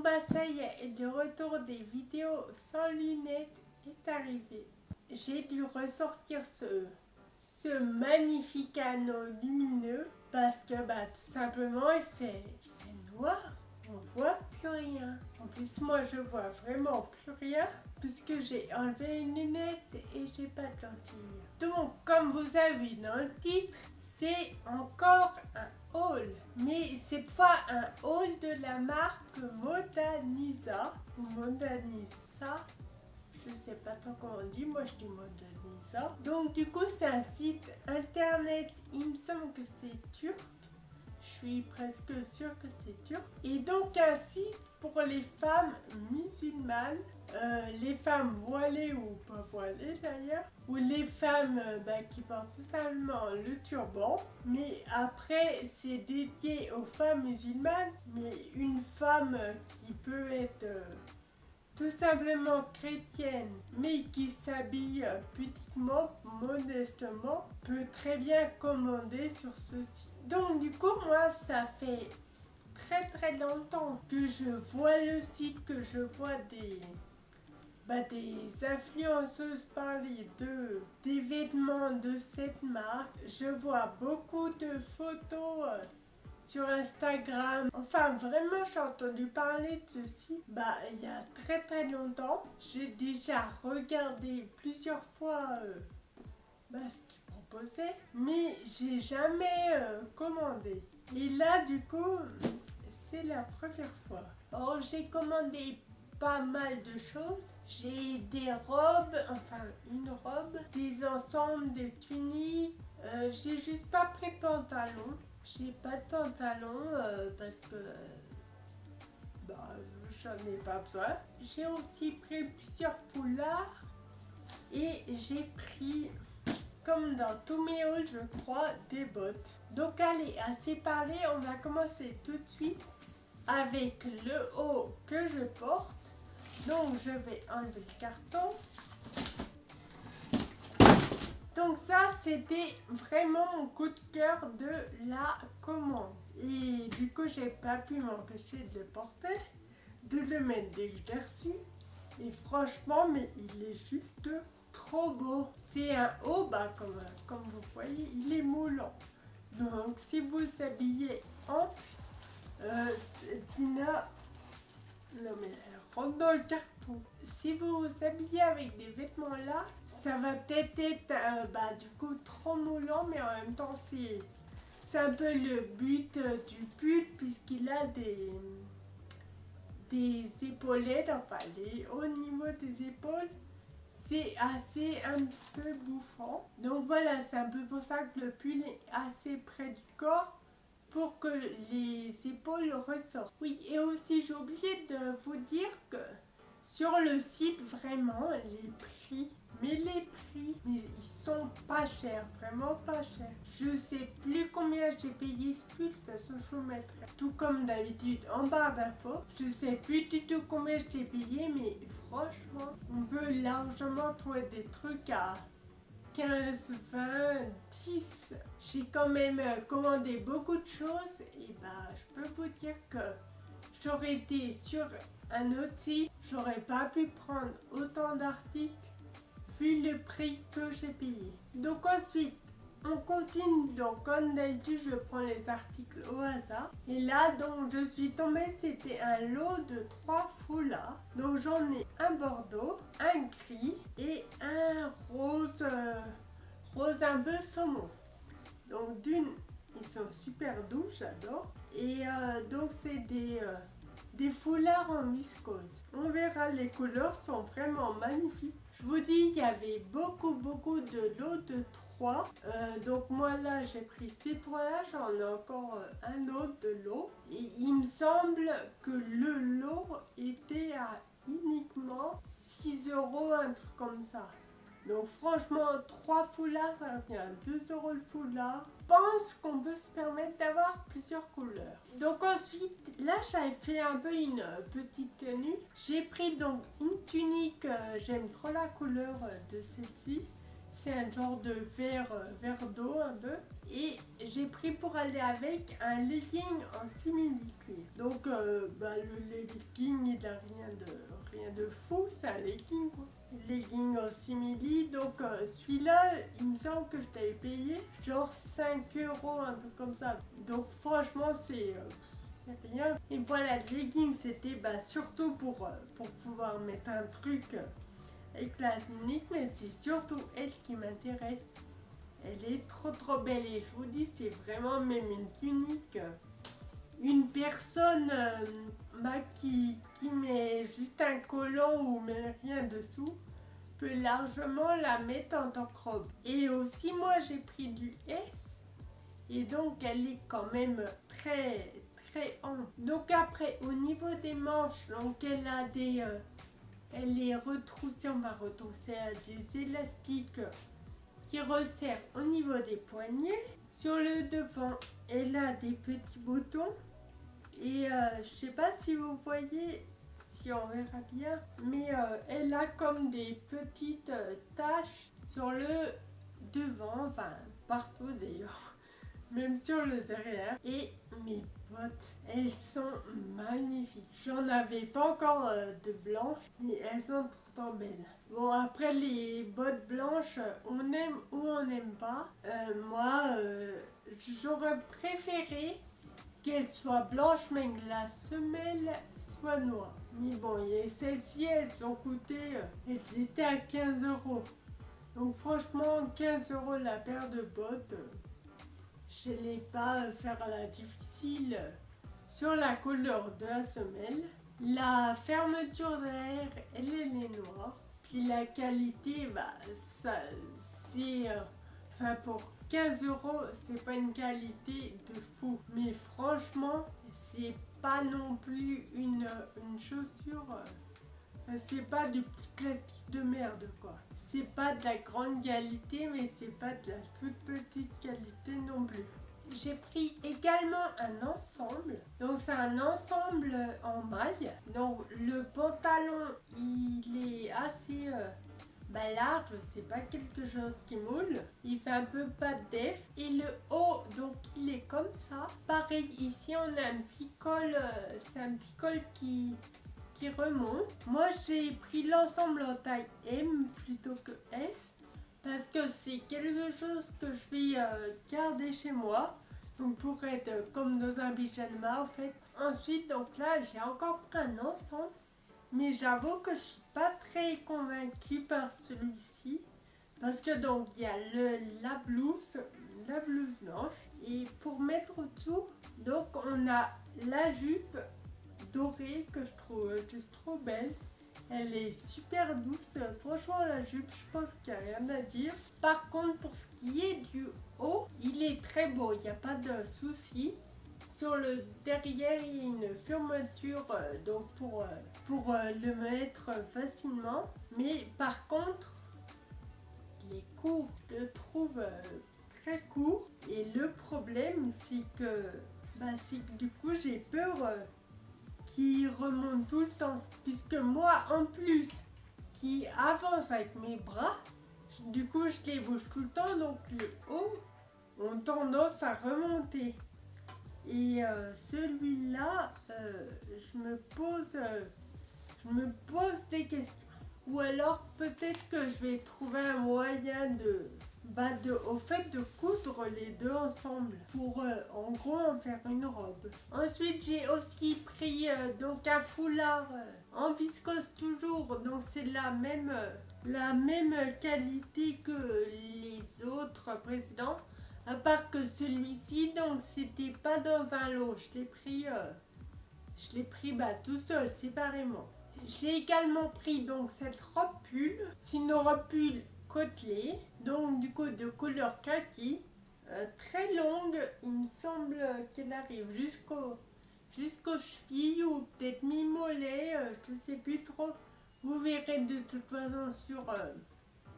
bah ça y est, le retour des vidéos sans lunettes est arrivé. J'ai dû ressortir ce magnifique anneau lumineux parce que bah tout simplement il fait noir, on voit plus rien. En plus moi je vois vraiment plus rien puisque j'ai enlevé une lunette et j'ai pas de lentilles. Donc comme vous avez vu dans le titre, c'est encore un haul, mais cette fois un haul de la marque Modanisa ou Modanisa. Je sais pas trop comment on dit, moi je dis Modanisa. Donc du coup c'est un site internet, il me semble que c'est turc. Je suis presque sûre que c'est turc. Et donc un site pour les femmes musulmanes, les femmes voilées ou pas voilées d'ailleurs, ou les femmes qui portent tout simplement le turban. Mais après c'est dédié aux femmes musulmanes, mais une femme qui peut être tout simplement chrétienne, mais qui s'habille pudiquement, modestement, peut très bien commander sur ce site. Donc du coup, moi, ça fait très longtemps que je vois le site, que je vois des influenceuses parler des vêtements de cette marque. Je vois beaucoup de photos sur Instagram. Enfin vraiment j'ai entendu parler de ceci il y a très longtemps. J'ai déjà regardé plusieurs fois ce qu'ils proposaient, mais j'ai jamais commandé. Et là du coup c'est la première fois. Or j'ai commandé pas mal de choses. J'ai des robes, enfin une robe, des ensembles, des tuniques. J'ai juste pas pris de pantalon. J'ai pas de pantalon parce que j'en ai pas besoin. J'ai aussi pris plusieurs foulards et j'ai pris, comme dans tous mes hauls je crois, des bottes. Donc allez, assez parlé, on va commencer tout de suite avec le haut que je porte. Donc je vais enlever le carton. Donc ça c'était vraiment mon coup de cœur de la commande. Et du coup j'ai pas pu m'empêcher de le porter, de le mettre dès que j'ai reçu. Et franchement mais il est juste trop beau. C'est un haut, comme vous voyez il est moulant. Donc si vous habillez en Tina, non mais elle rentre dans le carton. Si vous vous habillez avec des vêtements là, ça va peut-être être du coup trop moulant, mais en même temps c'est un peu le but du pull puisqu'il a des épaulettes, enfin au niveau des épaules, c'est assez un peu bouffant. Donc voilà, c'est un peu pour ça que le pull est assez près du corps, pour que les épaules ressortent. Oui, et aussi j'ai oublié de vous dire que sur le site, vraiment, les prix, mais ils sont pas chers, vraiment pas chers. Je sais plus combien j'ai payé ce pull, de toute façon je vous mettrai tout comme d'habitude en barre d'infos. Je sais plus du tout combien je l'ai payé, mais franchement, on peut largement trouver des trucs à 15, 20, 10. J'ai quand même commandé beaucoup de choses et je peux vous dire que j'aurais été sur un autre site, j'aurais pas pu prendre autant d'articles vu le prix que j'ai payé. Donc ensuite on continue, donc comme d'habitude je prends les articles au hasard. Et là donc je suis tombée, c'était un lot de 3 foulards. Donc j'en ai un bordeaux, un gris et un rose, rose un peu saumon. Donc d'une, ils sont super doux, j'adore. Et donc c'est des foulards en viscose. On verra, les couleurs sont vraiment magnifiques. Je vous dis, il y avait beaucoup de lots de 3. Donc moi là, j'ai pris ces 3 là, j'en ai encore un autre de lot. Et il me semble que le lot était à uniquement 6 €, un truc comme ça. Donc franchement, 3 foulards, ça revient à 2 € le foulard. Je pense qu'on peut se permettre d'avoir plusieurs couleurs. Donc ensuite, là j'avais fait un peu une petite tenue. J'ai pris donc une tunique, j'aime trop la couleur de celle-ci. C'est un genre de verre d'eau un peu. Et j'ai pris pour aller avec un legging en simili-cuir. Donc le legging il n'a rien de fou, c'est un legging quoi. Legging en simili, donc celui-là il me semble que je t'avais payé genre 5 €, un truc comme ça. Donc franchement c'est rien. Et voilà, le legging c'était surtout pour pouvoir mettre un truc avec la tunique, mais c'est surtout elle qui m'intéresse. Elle est trop belle et je vous dis, c'est vraiment même une tunique. Une personne qui met juste un collant ou met rien dessous peut largement la mettre en tant que robe. Et aussi moi j'ai pris du S et donc elle est quand même très ample. Donc après au niveau des manches, donc elle a elle est retroussée, on va retrousser à des élastiques qui resserre au niveau des poignets. Sur le devant, elle a des petits boutons. Et je sais pas si vous voyez, si on verra bien, mais elle a comme des petites taches sur le devant, enfin partout d'ailleurs, même sur le derrière. Et mes bottes, elles sont magnifiques. J'en avais pas encore de blanches, mais elles sont trop belles. Bon, après les bottes blanches, on aime ou on n'aime pas. Moi, j'aurais préféré qu'elles soient blanches, mais que la semelle soit noire. Mais bon, celles-ci, elles ont coûté, elles étaient à 15 €. Donc franchement, 15 € la paire de bottes. Je n'allais pas faire la difficile sur la couleur de la semelle. La fermeture derrière, elle est noire. Puis la qualité, c'est... Enfin, pour 15 €, c'est pas une qualité de fou. Mais franchement, c'est pas non plus une chaussure... c'est pas du petit plastique de merde quoi. C'est pas de la grande qualité, mais c'est pas de la toute petite qualité non plus. J'ai pris également un ensemble. Donc c'est un ensemble en maille. Donc le pantalon il est assez large, c'est pas quelque chose qui moule. Il fait un peu pas def. Et le haut, donc il est comme ça. Pareil, ici on a un petit col, c'est un petit col qui remonte. Moi j'ai pris l'ensemble en taille M plutôt que S parce que c'est quelque chose que je vais garder chez moi, donc pour être comme dans un pyjama en fait. Ensuite donc là j'ai encore pris un ensemble, mais j'avoue que je suis pas très convaincue par celui-ci parce que donc il y a la blouse blanche et pour mettre au-dessous donc on a la jupe dorée que je trouve juste trop belle. Elle est super douce. Franchement la jupe, je pense qu'il n'y a rien à dire. Par contre pour ce qui est du haut, il est très beau, il n'y a pas de souci. Sur le derrière il y a une fermeture donc pour le mettre facilement. Mais par contre il est court, je le trouve très court. Et le problème c'est que du coup j'ai peur qui remonte tout le temps, puisque moi en plus qui avance avec mes bras, du coup je les bouge tout le temps, donc les hauts ont tendance à remonter. Et celui-là, je me pose des questions. Ou alors peut-être que je vais trouver un moyen de coudre les deux ensemble pour en gros en faire une robe. Ensuite j'ai aussi pris donc un foulard en viscose toujours, donc c'est la même qualité que les autres précédents, à part que celui-ci donc c'était pas dans un lot, je l'ai pris tout seul séparément. J'ai également pris donc cette robe pull, c'est une robe pull côtelée, donc du coup de couleur kaki, très longue, il me semble qu'elle arrive jusqu'aux chevilles ou peut-être mi-mollet, je ne sais plus trop. Vous verrez de toute façon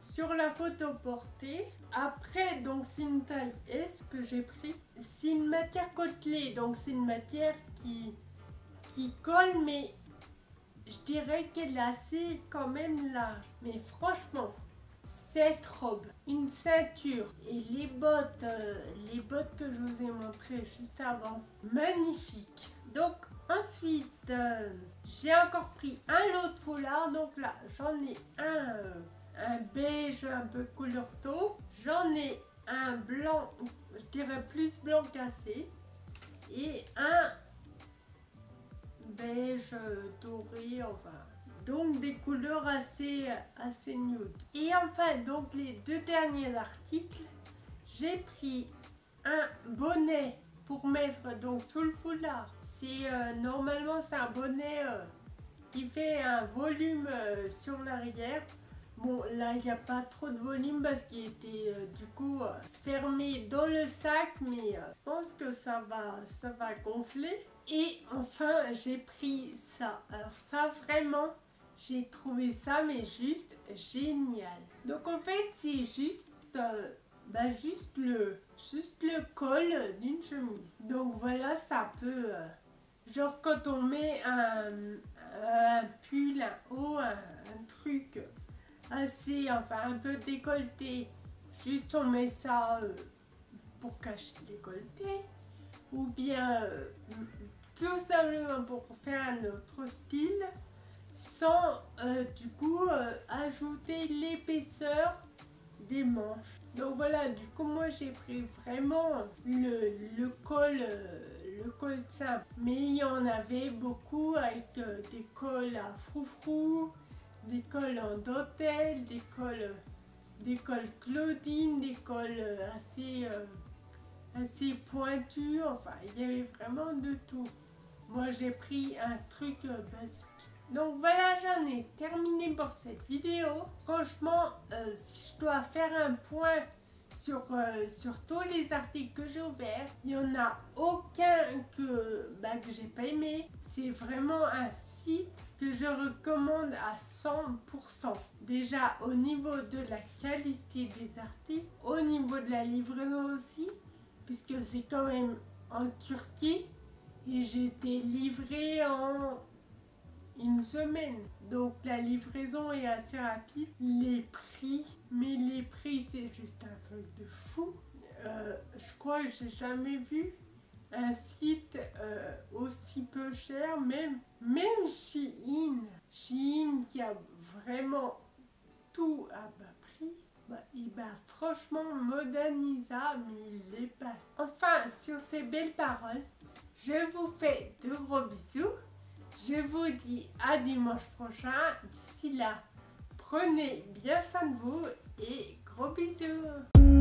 sur la photo portée. Après donc c'est une taille S que j'ai pris. C'est une matière côtelée, donc c'est une matière qui colle, mais je dirais qu'elle est assez quand même large. Mais franchement, cette robe, une ceinture et les bottes que je vous ai montrées juste avant, magnifique. Donc ensuite, j'ai encore pris un lot de foulard. Donc là, j'en ai un beige un peu couleur taupe. J'en ai un blanc, je dirais plus blanc cassé. Et un beige doré, enfin. Donc des couleurs assez nude. Et enfin, donc les deux derniers articles, j'ai pris un bonnet pour mettre donc sous le foulard. C'est normalement c'est un bonnet qui fait un volume sur l'arrière. Bon, là il n'y a pas trop de volume parce qu'il était du coup fermé dans le sac, mais je pense que ça va gonfler. Et enfin j'ai pris ça. Alors ça vraiment, j'ai trouvé ça mais juste génial. Donc en fait c'est juste juste le col d'une chemise. Donc voilà, ça peut genre quand on met un pull, un haut, un truc assez, enfin un peu décolleté, juste on met ça pour cacher le décolleté, ou bien tout simplement pour faire un autre style sans du coup ajouter l'épaisseur des manches. Donc voilà, du coup moi j'ai pris vraiment le col simple, mais il y en avait beaucoup avec des cols à froufrou, des cols en dentelle, des cols Claudine, des cols assez pointus, enfin il y avait vraiment de tout. Moi j'ai pris un truc basique. Donc voilà, j'en ai terminé pour cette vidéo. Franchement, si je dois faire un point sur tous les articles que j'ai ouverts, il n'y en a aucun que j'ai pas aimé. C'est vraiment un site que je recommande à 100%. Déjà au niveau de la qualité des articles, au niveau de la livraison aussi, puisque c'est quand même en Turquie et j'ai été livrée en une semaine. Donc la livraison est assez rapide. Les prix, mais les prix c'est juste un truc de fou. Je crois que j'ai jamais vu un site aussi peu cher, même Shein qui a vraiment tout à bas prix. Et franchement modernisable, mais il est pas. Enfin, sur ces belles paroles, je vous fais de gros bisous. Je vous dis à dimanche prochain. D'ici là, prenez bien soin de vous et gros bisous.